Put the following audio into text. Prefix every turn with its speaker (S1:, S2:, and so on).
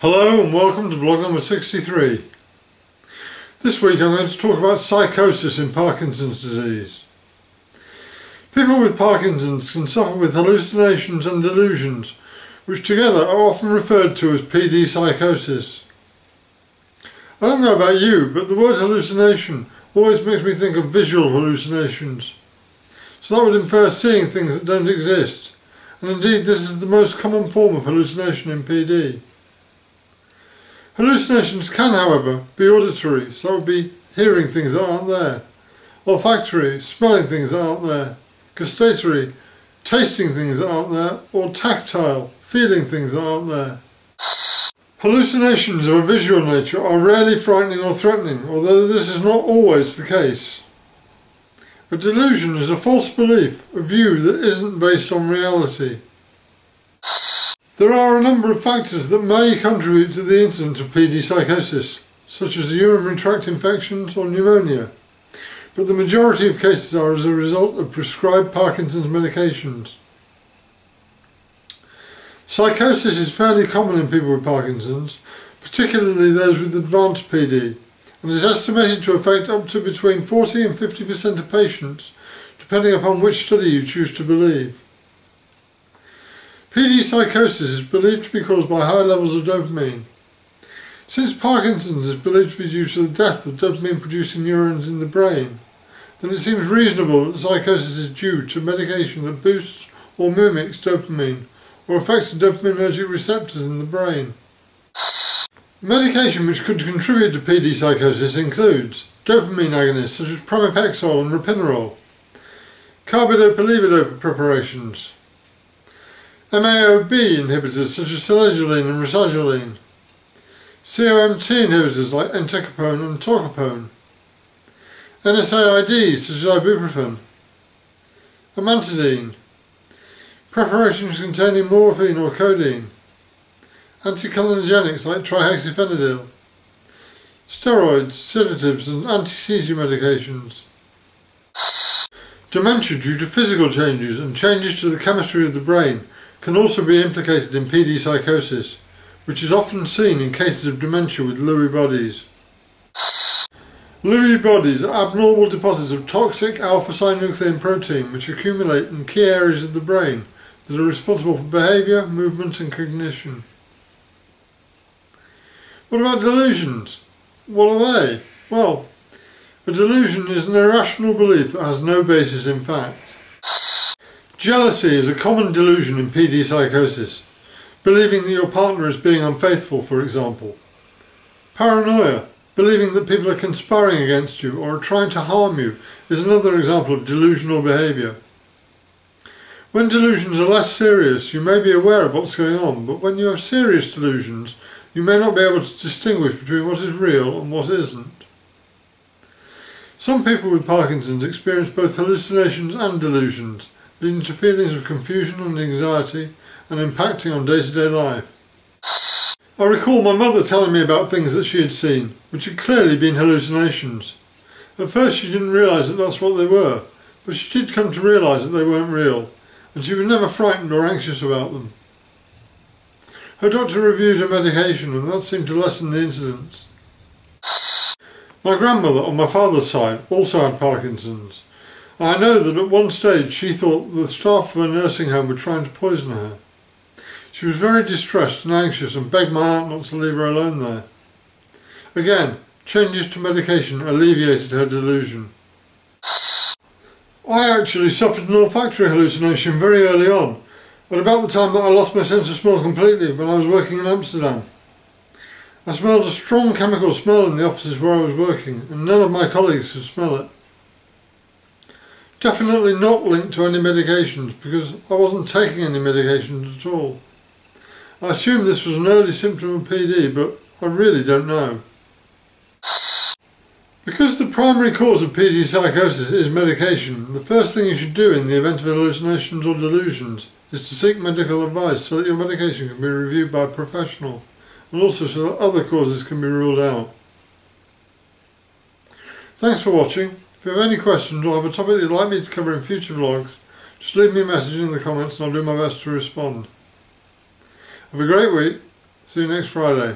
S1: Hello and welcome to vlog number 63. This week I'm going to talk about psychosis in Parkinson's disease. People with Parkinson's can suffer with hallucinations and delusions, which together are often referred to as PD psychosis. I don't know about you, but the word hallucination always makes me think of visual hallucinations. So that would infer seeing things that don't exist, and indeed this is the most common form of hallucination in PD. Hallucinations can, however, be auditory, so that would be hearing things that aren't there, olfactory, smelling things that aren't there, gustatory, tasting things that aren't there, or tactile, feeling things that aren't there. Hallucinations of a visual nature are rarely frightening or threatening, although this is not always the case. A delusion is a false belief, a view that isn't based on reality. There are a number of factors that may contribute to the incidence of PD psychosis, such as urinary tract infections or pneumonia, but the majority of cases are as a result of prescribed Parkinson's medications. Psychosis is fairly common in people with Parkinson's, particularly those with advanced PD, and is estimated to affect up to between 40 and 50% of patients, depending upon which study you choose to believe. PD psychosis is believed to be caused by high levels of dopamine. Since Parkinson's is believed to be due to the death of dopamine-producing neurons in the brain, then it seems reasonable that psychosis is due to medication that boosts or mimics dopamine, or affects the dopaminergic receptors in the brain. Medication which could contribute to PD psychosis includes dopamine agonists such as pramipexole and ropinirole, carbidopa-levodopa preparations, MAO-B inhibitors such as selegiline and rasagiline, COMT inhibitors like entacapone and torcapone, NSAIDs such as ibuprofen, amantadine, preparations containing morphine or codeine, anticholinergics like trihexyphenidyl, steroids, sedatives and anti-seizure medications. Dementia due to physical changes and changes to the chemistry of the brain can also be implicated in PD psychosis, which is often seen in cases of dementia with Lewy bodies. Lewy bodies are abnormal deposits of toxic alpha-synuclein protein which accumulate in key areas of the brain that are responsible for behaviour, movement and cognition. What about delusions? What are they? Well, a delusion is an irrational belief that has no basis in fact. Jealousy is a common delusion in PD psychosis, believing that your partner is being unfaithful, for example. Paranoia, believing that people are conspiring against you or are trying to harm you, is another example of delusional behaviour. When delusions are less serious, you may be aware of what's going on, but when you have serious delusions, you may not be able to distinguish between what is real and what isn't. Some people with Parkinson's experience both hallucinations and delusions, leading to feelings of confusion and anxiety and impacting on day-to-day life. I recall my mother telling me about things that she had seen, which had clearly been hallucinations. At first she didn't realise that that's what they were, but she did come to realise that they weren't real, and she was never frightened or anxious about them. Her doctor reviewed her medication and that seemed to lessen the incidence. My grandmother on my father's side also had Parkinson's. I know that at one stage she thought the staff of a nursing home were trying to poison her. She was very distressed and anxious and begged my aunt not to leave her alone there. Again, changes to medication alleviated her delusion. I actually suffered an olfactory hallucination very early on, at about the time that I lost my sense of smell completely when I was working in Amsterdam. I smelled a strong chemical smell in the offices where I was working, and none of my colleagues could smell it. Definitely not linked to any medications because I wasn't taking any medications at all. I assume this was an early symptom of PD, but I really don't know. Because the primary cause of PD psychosis is medication, the first thing you should do in the event of hallucinations or delusions is to seek medical advice so that your medication can be reviewed by a professional, and also so that other causes can be ruled out. Thanks for watching. If you have any questions or have a topic that you'd like me to cover in future vlogs, just leave me a message in the comments and I'll do my best to respond. Have a great week. See you next Friday.